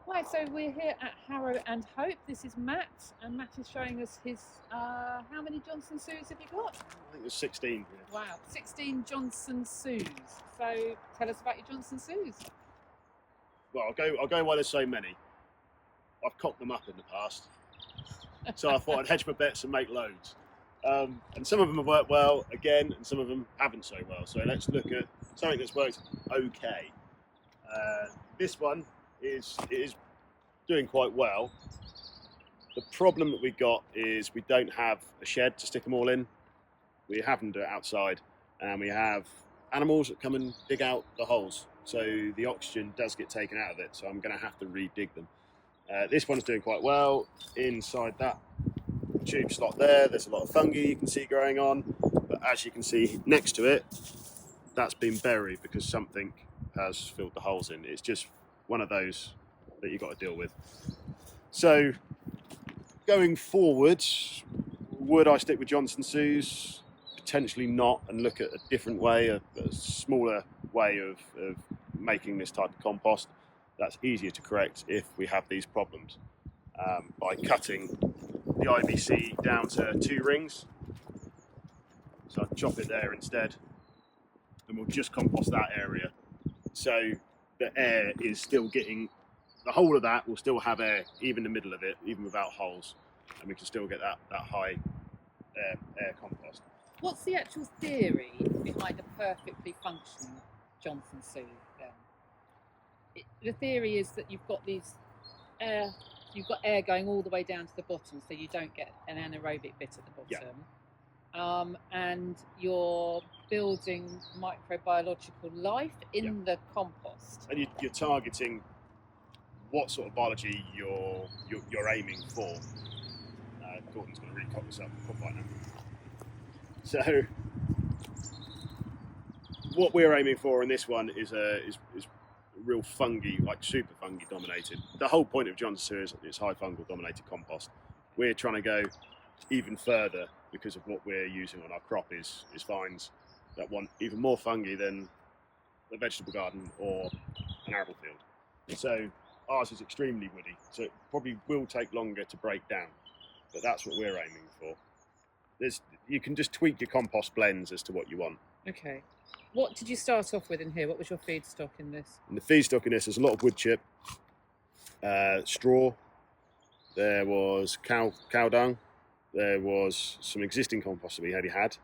Right, so we're here at Harrow and Hope. This is Matt, and Matt is showing us his, how many Johnson Sues have you got? I think there's 16 here. Wow, 16 Johnson Sues. So tell us about your Johnson Sues. Well, I'll go while there's so many. I've cocked them up in the past, so I thought I'd hedge my bets and make loads. And some of them have worked well again, and some of them haven't so well. So let's look at something that's worked okay. This one is doing quite well. The problem that we got is we don't have a shed to stick them all in. We have them do it outside, and we have animals that come and dig out the holes. So the oxygen does get taken out of it. So I'm going to have to re-dig them. This one's doing quite well. Inside that tube slot there's a lot of fungi you can see growing on. But as you can see next to it, that's been buried because something has filled the holes in. It's just one of those that you've got to deal with. So going forward, would I stick with Johnson Sues? Potentially not, and look at a different way, a smaller way of making this type of compost that's easier to correct if we have these problems, by cutting the IBC down to 2 rings. So I'll chop it there instead, and we'll just compost that area. So the air is still getting, the whole of that will still have air, even the middle of it, even without holes, and we can still get that high air compost. What's the actual theory behind a perfectly functioning Johnson Sue then? The theory is that you've got air going all the way down to the bottom, so you don't get an anaerobic bit at the bottom. Yeah. And you're building microbiological life in the compost. And you're targeting what sort of biology you're aiming for. Gordon's going to really cock this up right now. So what we're aiming for in this one is real fungi, like super fungi dominated. The whole point of Johnson Sue is high fungal dominated compost. We're trying to go even further because of what we're using on our crop is vines that want even more fungi than a vegetable garden or an arable field. So ours is extremely woody, so it probably will take longer to break down, but that's what we're aiming for. You can just tweak your compost blends as to what you want. Okay. What did you start off with in here? What was your feedstock in this? In the feedstock in this, there's a lot of wood chip, straw, there was cow dung, there was some existing compost that we already had.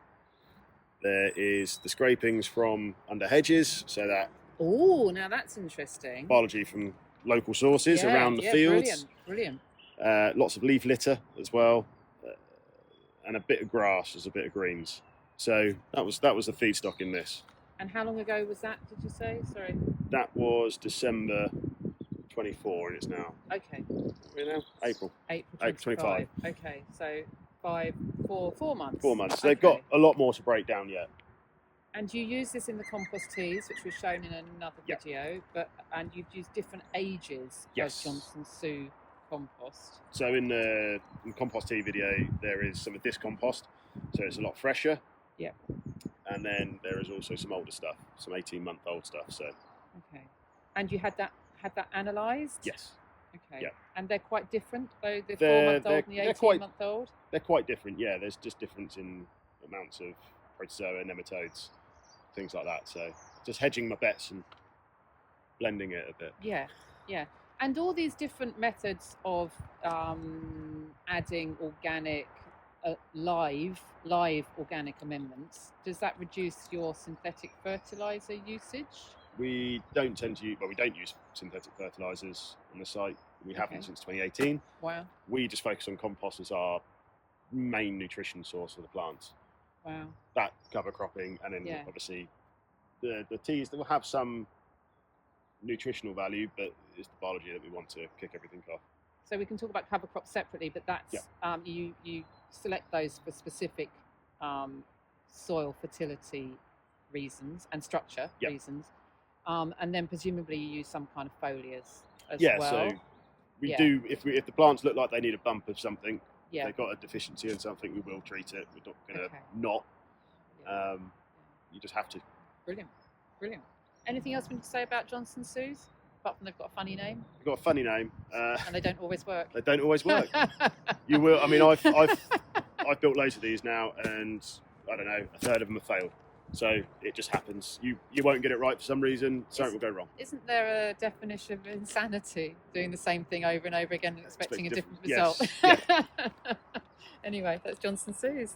There is the scrapings from under hedges, so that... Oh, now that's interesting. Biology from local sources around the fields. Brilliant. Lots of leaf litter as well, and a bit of grass, there's a bit of greens. So that was the feedstock in this. And how long ago was that, did you say? Sorry. That was December 24, and it's now... Okay. We're now April 25. Okay, so 4 months. 4 months. So okay. They've got a lot more to break down yet. And you use this in the compost teas, which was shown in another video, and you've used different ages of Johnson Sue compost. So in the compost tea video, there is some of this compost, so it's a lot fresher. Yeah. And then there is also some older stuff, some 18-month-old stuff. So. Okay. And you had that analysed? Yes. Okay. Yeah. And they're quite different, though, the 4-month-old and the 18-month-old? They're quite different, yeah. There's just difference in amounts of protozoa, nematodes, things like that. So just hedging my bets and blending it a bit. Yeah, yeah. And all these different methods of adding organic, live organic amendments, does that reduce your synthetic fertiliser usage? We don't use synthetic fertilisers on the site. We haven't since 2018. Wow. We just focus on compost as our main nutrition source for the plants. Wow. That cover cropping, and then obviously the teas that will have some nutritional value, but it's the biology that we want to kick everything off. So we can talk about cover crops separately, but that's you select those for specific soil fertility reasons and structure reasons, and then presumably you use some kind of foliars as well. So we do, if the plants look like they need a bump of something, they've got a deficiency in something, we will treat it. We're not going to not. You just have to. Brilliant. Anything else we need to say about Johnson Sues? apart from they've got a funny name? They've got a funny name. And they don't always work. They don't always work. You will. I mean, I've built loads of these now, and I don't know, a third of them have failed. So it just happens. You won't get it right for some reason. Something will go wrong. Isn't there a definition of insanity, doing the same thing over and over again and expecting a different result? Yes. Yeah. Anyway, that's Johnson Sue's.